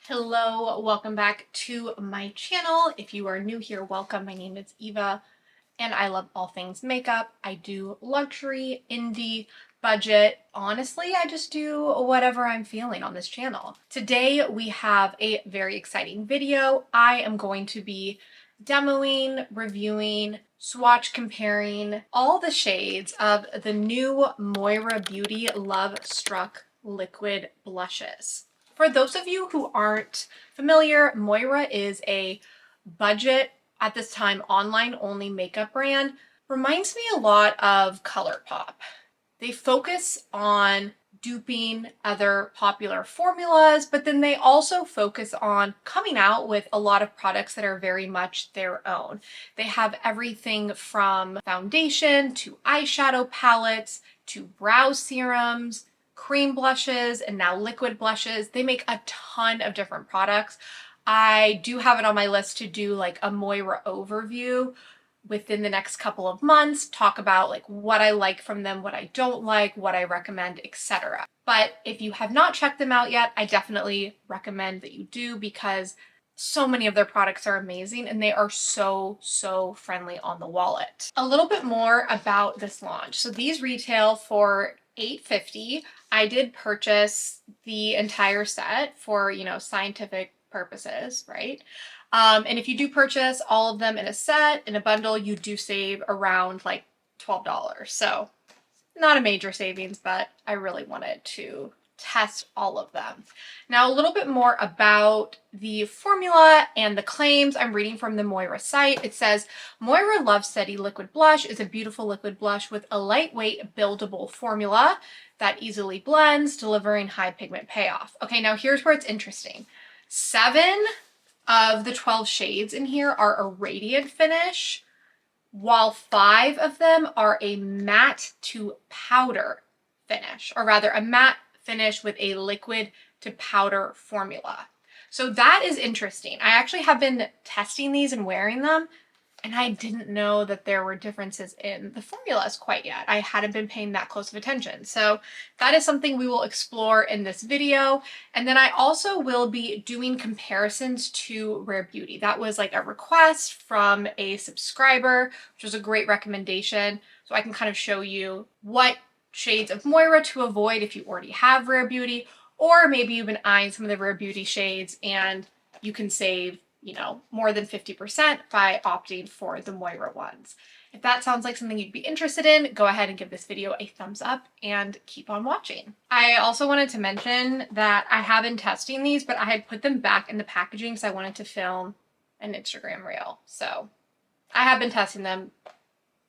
Hello, welcome back to my channel. If you are new here, welcome. My name is Eva and I love all things makeup. I do luxury, indie, budget. Honestly, I just do whatever I'm feeling on this channel. Today we have a very exciting video. I am going to be demoing, reviewing, swatch comparing all the shades of the new Moira Beauty Love Struck liquid blushes. For those of you who aren't familiar, Moira is a budget, at this time, online only makeup brand. Reminds me a lot of ColourPop. They focus on duping other popular formulas, but then they also focus on coming out with a lot of products that are very much their own. They have everything from foundation to eyeshadow palettes to brow serums, cream blushes, and now liquid blushes. They make a ton of different products. I do have it on my list to do like a Moira overview within the next couple of months, talk about like what I like from them, what I don't like, what I recommend, etc. But if you have not checked them out yet, I definitely recommend that you do because so many of their products are amazing and they are so friendly on the wallet. A little bit more about this launch. So these retail for $8.50. I did purchase the entire set for, scientific purposes, right? And if you do purchase all of them in a set, in a bundle, you do save around like $12. So not a major savings, but I really wanted to test all of them. Now, a little bit more about the formula and the claims. I'm reading from the Moira site. It says, Moira Love Steady Liquid Blush is a beautiful liquid blush with a lightweight buildable formula that easily blends, delivering high pigment payoff. Okay, now here's where it's interesting. 7 of the 12 shades in here are a radiant finish, while 5 of them are a matte to powder finish, or rather a matte finish with a liquid to powder formula. So that is interesting. I actually have been testing these and wearing them, and I didn't know that there were differences in the formulas quite yet. I hadn't been paying that close of attention. So that is something we will explore in this video. And then I also will be doing comparisons to Rare Beauty. That was like a request from a subscriber, which was a great recommendation. So I can kind of show you what shades of Moira to avoid if you already have Rare Beauty, or maybe you've been eyeing some of the Rare Beauty shades and you can save more than 50% by opting for the Moira ones. If that sounds like something you'd be interested in, go ahead and give this video a thumbs up and keep on watching. I also wanted to mention that I have been testing these, but I had put them back in the packaging because I wanted to film an Instagram reel. So I have been testing them.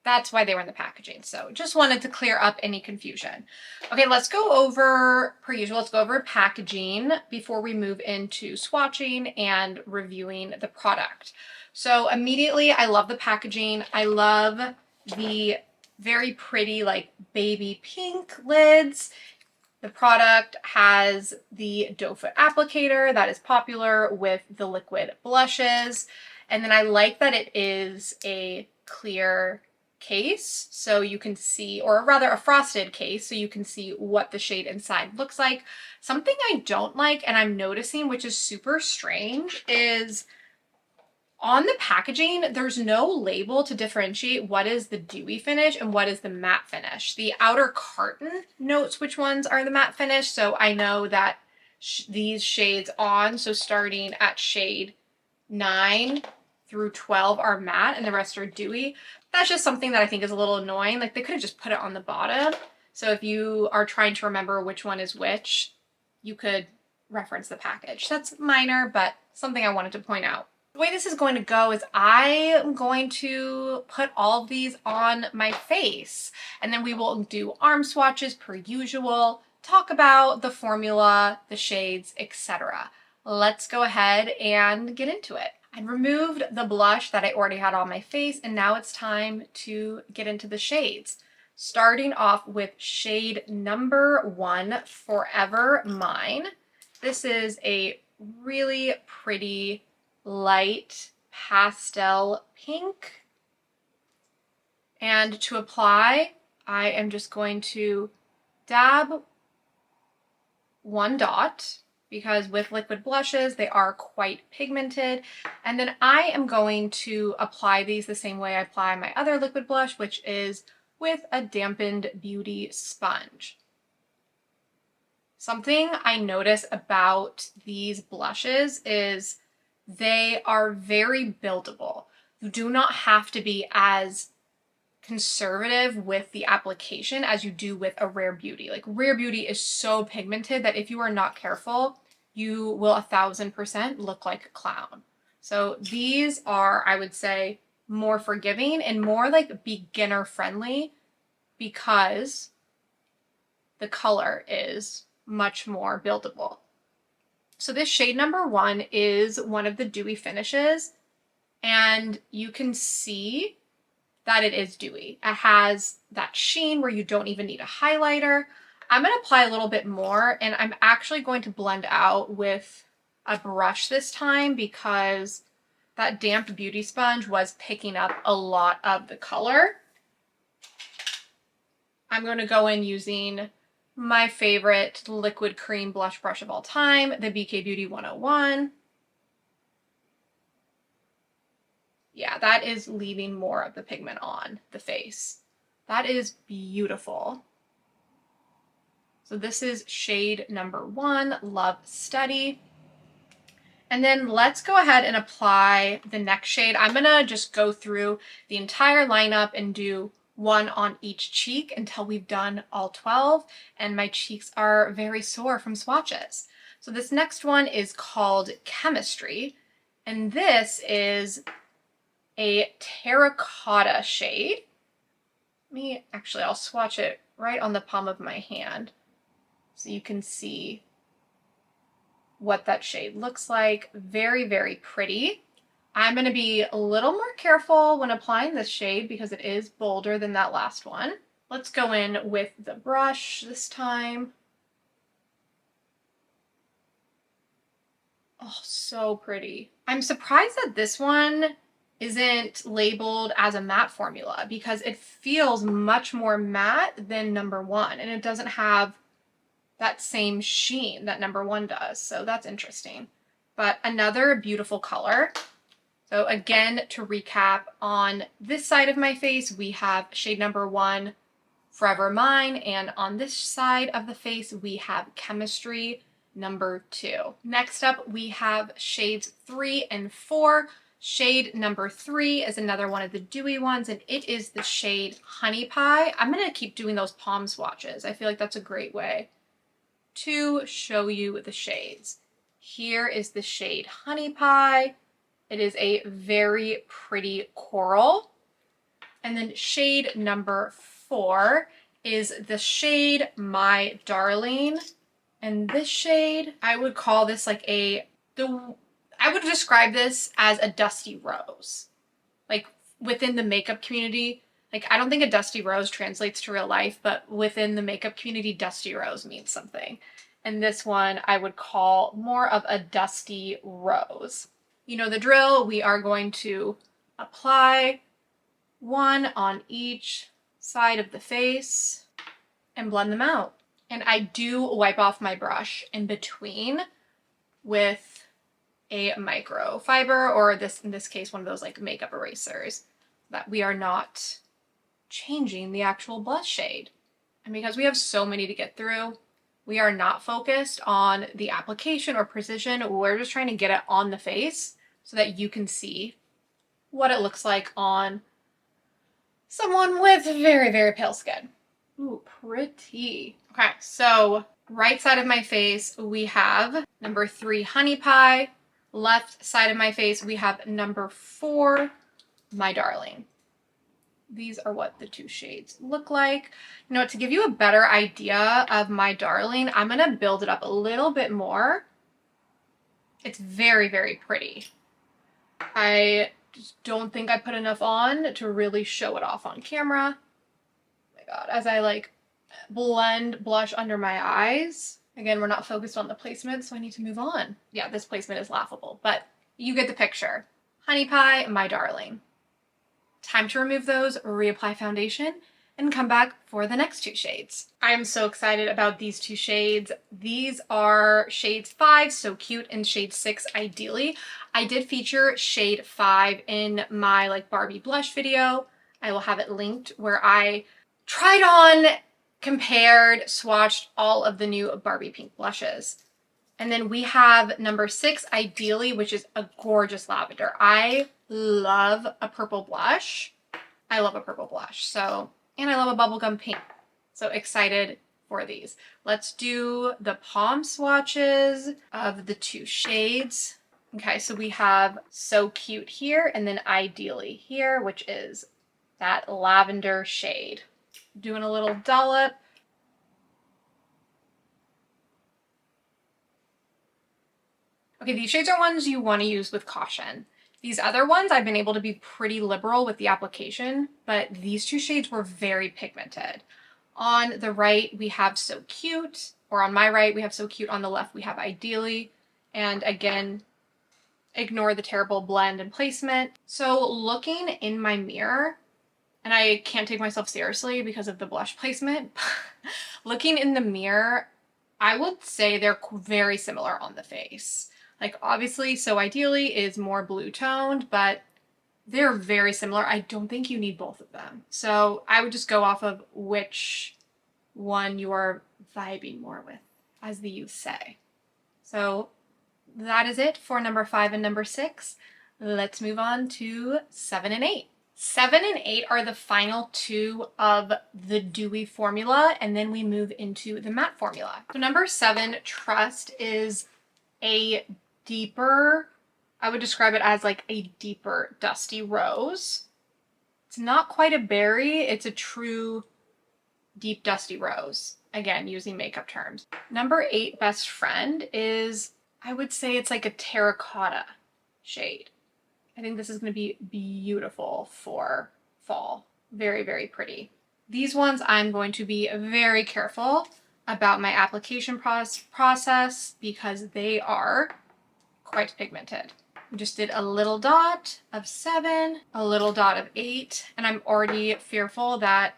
That's why they were in the packaging. So just wanted to clear up any confusion. Okay, let's go over, per usual, let's go over packaging before we move into swatching and reviewing the product. So immediately, I love the packaging. I love the very pretty like baby pink lids. The product has the doe foot applicator that is popular with the liquid blushes. And then I like that it is a clear case so you can see, or rather a frosted case so you can see what the shade inside looks like. Something I don't like and I'm noticing, which is super strange, is on the packaging there's no label to differentiate what is the dewy finish and what is the matte finish. The outer carton notes which ones are the matte finish, so I know that these shades on, so starting at shade 9 through 12 are matte and the rest are dewy. That's just something that I think is a little annoying. Like they could have just put it on the bottom. So if you are trying to remember which one is which, you could reference the package. That's minor, but something I wanted to point out. The way this is going to go is I am going to put all of these on my face and then we will do arm swatches per usual, talk about the formula, the shades, etc. Let's go ahead and get into it. I removed the blush that I already had on my face and now it's time to get into the shades. Starting off with shade number 1, Forever Mine. This is a really pretty light pastel pink. And to apply, I am just going to dab 1 dot because with liquid blushes, they are quite pigmented. And then I am going to apply these the same way I apply my other liquid blush, which is with a dampened beauty sponge. Something I notice about these blushes is they are very buildable. You do not have to be as conservative with the application as you do with a Rare Beauty. Like Rare Beauty is so pigmented that if you are not careful, you will 1000% look like a clown. So these are, I would say, more forgiving and more like beginner friendly because the color is much more buildable. So this shade number 1 is one of the dewy finishes, and you can see that it is dewy. It has that sheen where you don't even need a highlighter. I'm going to apply a little bit more, and I'm actually going to blend out with a brush this time because that damp beauty sponge was picking up a lot of the color. I'm going to go in using my favorite liquid cream blush brush of all time, the BK Beauty 101. Yeah, that is leaving more of the pigment on the face. That is beautiful. So this is shade number 1, Love Steady. And then let's go ahead and apply the next shade. I'm gonna just go through the entire lineup and do one on each cheek until we've done all 12, and my cheeks are very sore from swatches. So this next one is called Chemistry, and this is a terracotta shade. I'll swatch it right on the palm of my hand so you can see what that shade looks like. Very, very pretty. I'm going to be a little more careful when applying this shade because it is bolder than that last one. Let's go in with the brush this time. Oh, so pretty. I'm surprised that this one isn't labeled as a matte formula because it feels much more matte than number 1, and it doesn't have that same sheen that number 1 does. So that's interesting. But another beautiful color. So again, to recap, on this side of my face, we have shade number 1, Forever Mine, and on this side of the face, we have Chemistry number 2. Next up, we have shades 3 and 4. Shade number 3 is another one of the dewy ones, and it is the shade Honey Pie. I'm going to keep doing those palm swatches. I feel like that's a great way to show you the shades. Here is the shade Honey Pie. It is a very pretty coral. And then shade number 4 is the shade My Darling. And this shade, I would call this like I would describe this as a dusty rose. Like within the makeup community, like I don't think a dusty rose translates to real life, but within the makeup community, dusty rose means something. And this one I would call more of a dusty rose. You know the drill. We are going to apply one on each side of the face and blend them out. And I do wipe off my brush in between with a microfiber, or in this case, one of those like makeup erasers, that we are not changing the actual blush shade. And because we have so many to get through, we are not focused on the application or precision. We're just trying to get it on the face so that you can see what it looks like on someone with very, very pale skin. Ooh, pretty. Okay, so right side of my face, we have number 3, Honey Pie. Left side of my face, we have number 4, My Darling. These are what the 2 shades look like. You know what, to give you a better idea of My Darling, I'm going to build it up a little bit more. It's very, very pretty. I just don't think I put enough on to really show it off on camera. Oh my god, as I like blend blush under my eyes. Again, we're not focused on the placement, so I need to move on. Yeah, this placement is laughable, but you get the picture. Honey Pie, My Darling. Time to remove those, reapply foundation, and come back for the next two shades. I am so excited about these two shades. These are shades 5, So Cute, and shade 6, Ideally. I did feature shade 5 in my like Barbie blush video. I will have it linked, where I tried on, compared, swatched all of the new Barbie pink blushes. And then we have number 6, Ideally, which is a gorgeous lavender. I love a purple blush. I love a purple blush. So, and I love a bubblegum pink. So excited for these. Let's do the palm swatches of the two shades. Okay, so we have So Cute here, and then Ideally here, which is that lavender shade. Doing a little dollop. Okay, these shades are ones you want to use with caution. These other ones, I've been able to be pretty liberal with the application, but these two shades were very pigmented. On the right, we have So Cute, or on my right, we have So Cute. On the left, we have Ideally. And again, ignore the terrible blend and placement. So looking in my mirror, and I can't take myself seriously because of the blush placement, looking in the mirror, I would say they're very similar on the face. Like obviously, So Ideally is more blue toned, but they're very similar. I don't think you need both of them. So I would just go off of which one you are vibing more with, as the youth say. So that is it for number 5 and number 6. Let's move on to 7 and 8. 7 and 8 are the final two of the dewy formula, and then we move into the matte formula. So number 7, Trust, is a deeper, I would describe it as like a deeper dusty rose. It's not quite a berry, it's a true deep dusty rose. Again, using makeup terms. Number 8, Best Friend, is, I would say it's like a terracotta shade. I think this is going to be beautiful for fall. Very, very pretty. These ones I'm going to be very careful about my application process because they are quite pigmented. We just did a little dot of 7, a little dot of 8, and I'm already fearful that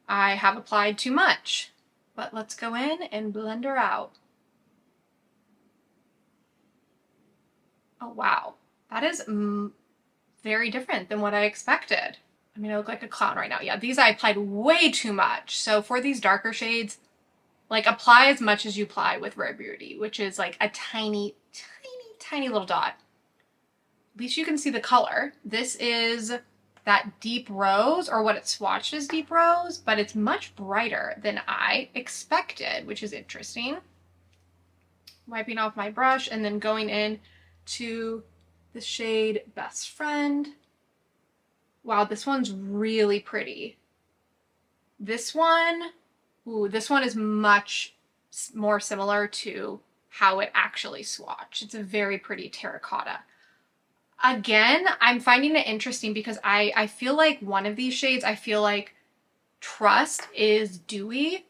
I have applied too much. But let's go in and blend her out. Oh wow, that is very different than what I expected. I mean, I look like a clown right now. Yeah, these I applied way too much. So for these darker shades, like apply as much as you apply with Rare Beauty, which is like a tiny, tiny, tiny little dot. At least you can see the color. This is that deep rose, or what it swatched as deep rose, but it's much brighter than I expected, which is interesting. Wiping off my brush and then going in to the shade Best Friend. Wow, this one's really pretty. This one, ooh, this one is much more similar to how it actually swatched. It's a very pretty terracotta. Again, I'm finding it interesting because I feel like one of these shades, I feel like Trust is dewy,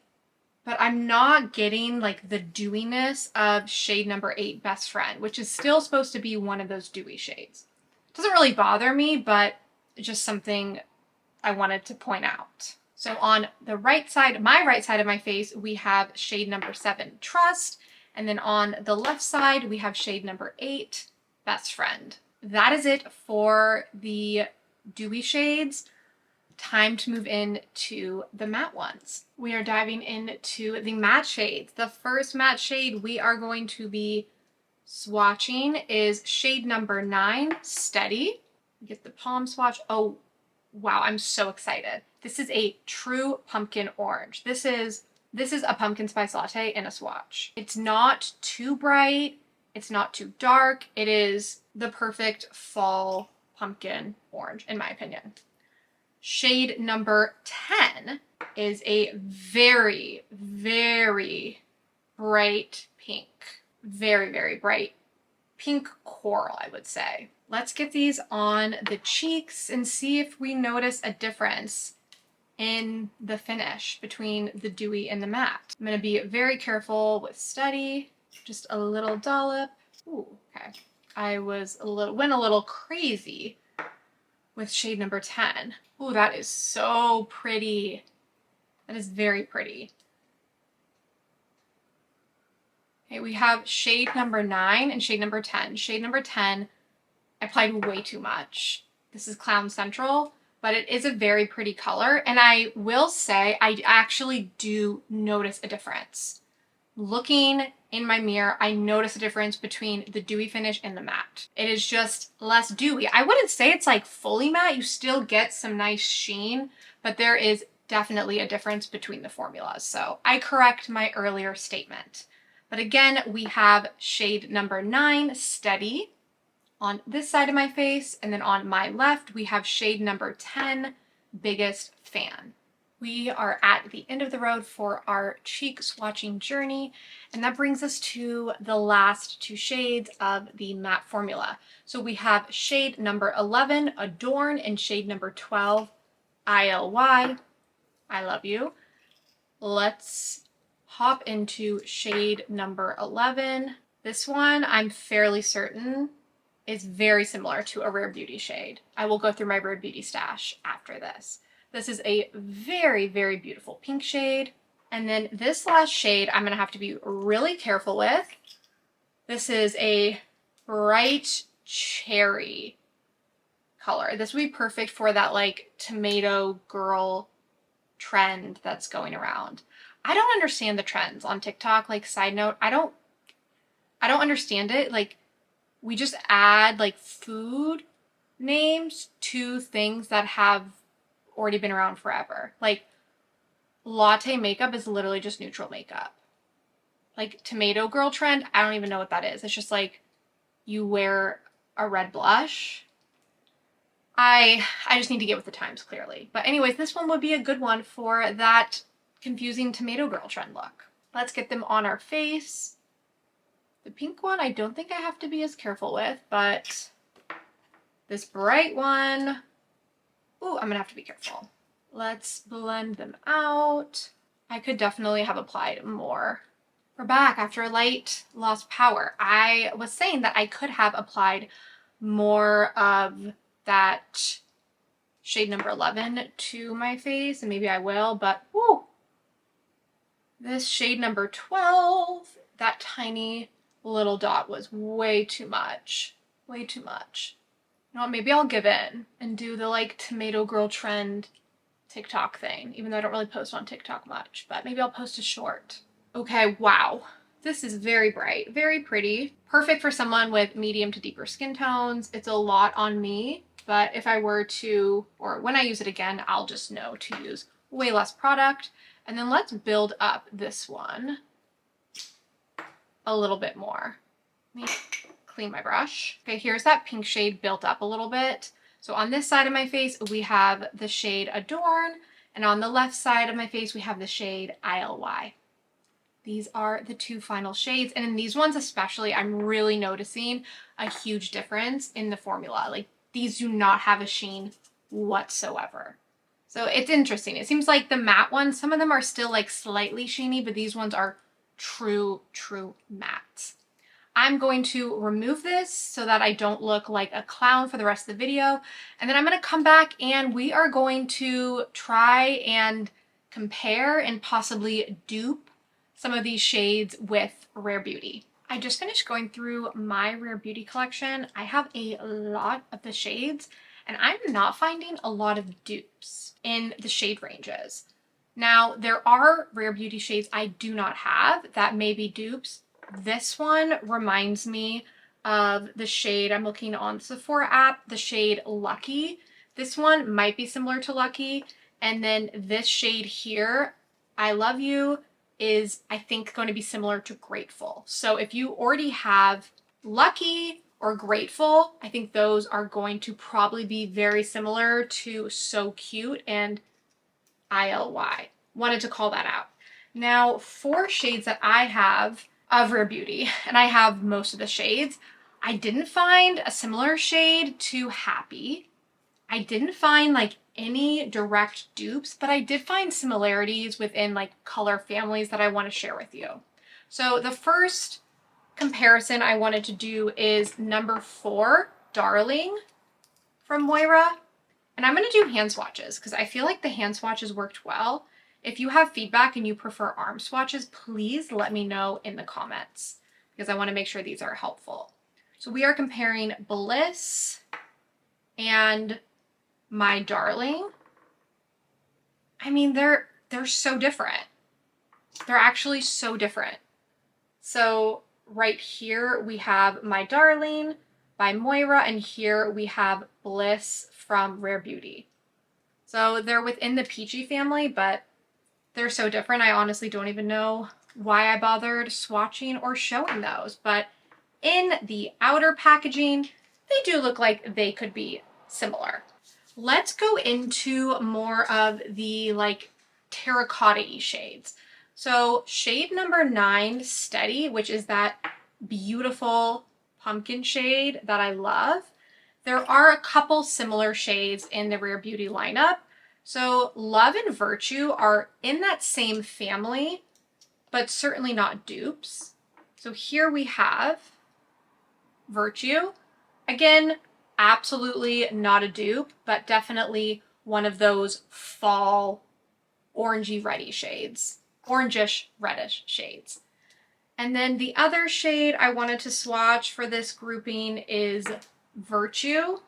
but I'm not getting like the dewiness of shade number 8, Best Friend, which is still supposed to be one of those dewy shades. It doesn't really bother me, but it's just something I wanted to point out. So on the right side, my right side of my face, we have shade number 7, Trust. And then on the left side, we have shade number 8, Best Friend. That is it for the dewy shades. Time to move into the matte ones. We are diving into the matte shades. The first matte shade we are going to be swatching is shade number 9, Steady. Get the palm swatch. Oh, wow, I'm so excited. This is a true pumpkin orange. This is a pumpkin spice latte in a swatch. It's not too bright. It's not too dark. It is the perfect fall pumpkin orange, in my opinion. Shade number 10 is a very, very bright pink. Very, very bright pink coral, I would say. Let's get these on the cheeks and see if we notice a difference in the finish between the dewy and the matte. I'm going to be very careful with Steady. Just a little dollop. Ooh, okay. I went a little crazy with shade number 10. Ooh, that is so pretty. That is very pretty. Okay, we have shade number 9 and shade number 10. Shade number 10, I applied way too much. This is Clown Central, but it is a very pretty color. And I will say, I actually do notice a difference. Looking in my mirror, I notice a difference between the dewy finish and the matte. It is just less dewy. I wouldn't say it's like fully matte. You still get some nice sheen, but there is definitely a difference between the formulas. So I correct my earlier statement. But again, we have shade number 9, Steady, on this side of my face. And then on my left, we have shade number 10, Biggest Fan. We are at the end of the road for our cheek swatching journey, and that brings us to the last 2 shades of the matte formula. So we have shade number 11, Adorn, and shade number 12, ILY, I Love You. Let's hop into shade number 11. This one, I'm fairly certain, is very similar to a Rare Beauty shade. I will go through my Rare Beauty stash after this. This is a very, very beautiful pink shade. And then this last shade, I'm gonna have to be really careful with. This is a bright cherry color. This would be perfect for that like tomato girl trend that's going around. I don't understand the trends on TikTok. Like, side note, I don't understand it. Like, we just add like food names to things that have already been around forever. Like, latte makeup is literally just neutral makeup. Like, tomato girl trend, I don't even know what that is. It's just like you wear a red blush. I just need to get with the times, clearly. But anyways, this one would be a good one for that confusing tomato girl trend look. Let's get them on our face. The pink one, I don't think I have to be as careful with, but this bright one, ooh, I'm gonna have to be careful. Let's blend them out. I could definitely have applied more. We're back after a light lost power. I was saying that I could have applied more of that shade number 11 to my face, and maybe I will, but whoo! This shade number 12, that tiny little dot was way too much. Way too much. You know what, maybe I'll give in and do the like tomato girl trend TikTok thing, even though I don't really post on TikTok much, but maybe I'll post a short. Okay, wow. This is very bright, very pretty. Perfect for someone with medium to deeper skin tones. It's a lot on me, but if I were to, or when I use it again, I'll just know to use way less product. And then let's build up this one a little bit more. Let me clean my brush. Okay, here's that pink shade built up a little bit. So on this side of my face, we have the shade Adorn, and on the left side of my face, we have the shade ILY. These are the 2 final shades, and in these ones especially, I'm really noticing a huge difference in the formula. Like, these do not have a sheen whatsoever. So it's interesting. It seems like the matte ones, some of them are still like slightly sheeny, but these ones are true matte. I'm going to remove this so that I don't look like a clown for the rest of the video. And then I'm going to come back and we are going to try and compare and possibly dupe some of these shades with Rare Beauty. I just finished going through my Rare Beauty collection. I have a lot of the shades and I'm not finding a lot of dupes in the shade ranges. Now, there are Rare Beauty shades I do not have that may be dupes. This one reminds me of the shade I'm looking on the Sephora app, the shade Lucky. This one might be similar to Lucky. And then this shade here, I Love You, is I think going to be similar to Grateful. So if you already have Lucky or Grateful, I think those are going to probably be very similar to So Cute and ILY. Wanted to call that out. Now, for shades that I have of Rare Beauty, and I have most of the shades, I didn't find a similar shade to Happy. I didn't find like any direct dupes, but I did find similarities within like color families that I want to share with you. So the first comparison I wanted to do is number 4, Darling from Moira. And I'm going to do hand swatches because I feel like the hand swatches worked well. If you have feedback and you prefer arm swatches, please let me know in the comments because I want to make sure these are helpful. So we are comparing Bliss and My Darling. I mean, they're so different. They're actually so different. So right here we have My Darling by Moira, and here we have Bliss from Rare Beauty. So they're within the peachy family, but they're so different. I honestly don't even know why I bothered swatching or showing those. But in the outer packaging, they do look like they could be similar. Let's go into more of the like terracotta-y shades. So shade number 9, Steady, which is that beautiful pumpkin shade that I love. There are a couple similar shades in the Rare Beauty lineup. So Love and Virtue are in that same family, but certainly not dupes. So here we have Virtue. Again, absolutely not a dupe, but definitely one of those fall orangey reddy shades, orangish reddish shades. And then the other shade I wanted to swatch for this grouping is Virtue.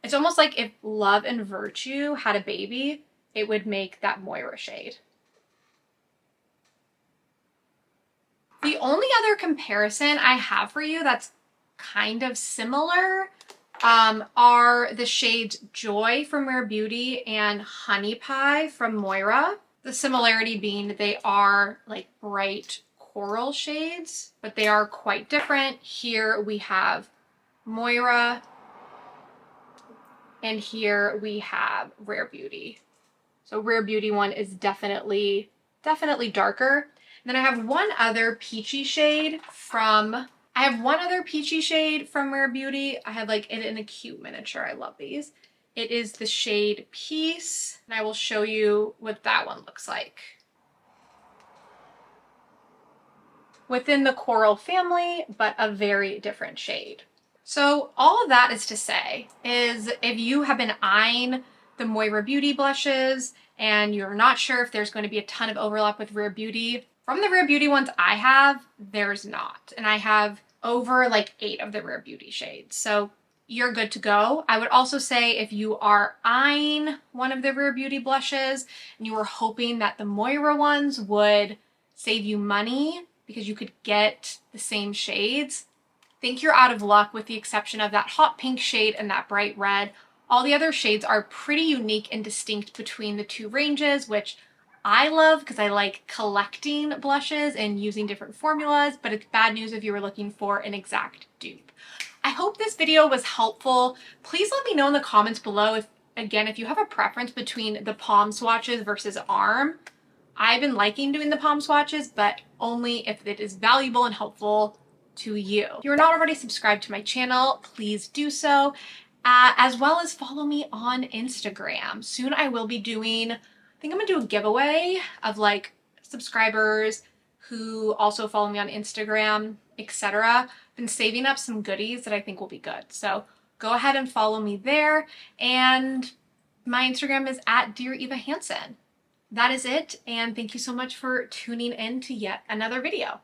It's almost like if Love and Virtue had a baby, it would make that Moira shade. The only other comparison I have for you that's kind of similar are the shades Joy from Rare Beauty and Honey Pie from Moira. The similarity being they are like bright coral shades, but they are quite different. Here we have Moira, and here we have Rare Beauty. So Rare Beauty one is definitely darker. And then I have one other peachy shade from Rare Beauty. I have like it in a cute miniature. I love these. It is the shade Peace, and I will show you what that one looks like. Within the coral family, but a very different shade. So all of that is to say is if you have been eyeing the Moira Beauty blushes and you're not sure if there's going to be a ton of overlap with Rare Beauty, from the Rare Beauty ones I have, there's not. And I have over like 8 of the Rare Beauty shades. So you're good to go. I would also say if you are eyeing one of the Rare Beauty blushes and you were hoping that the Moira ones would save you money because you could get the same shades, I think you're out of luck with the exception of that hot pink shade and that bright red. All the other shades are pretty unique and distinct between the two ranges, which I love because I like collecting blushes and using different formulas, but it's bad news if you were looking for an exact dupe. I hope this video was helpful. Please let me know in the comments below if you have a preference between the palm swatches versus arm. I've been liking doing the palm swatches, but only if it is valuable and helpful to you. If you're not already subscribed to my channel, please do so, as well as follow me on Instagram. Soon I will be doing, I think I'm gonna do a giveaway of like subscribers who also follow me on Instagram, etc. Been saving up some goodies that I think will be good. So go ahead and follow me there. And my Instagram is @DearEvaHansen. That is it, and thank you so much for tuning in to yet another video.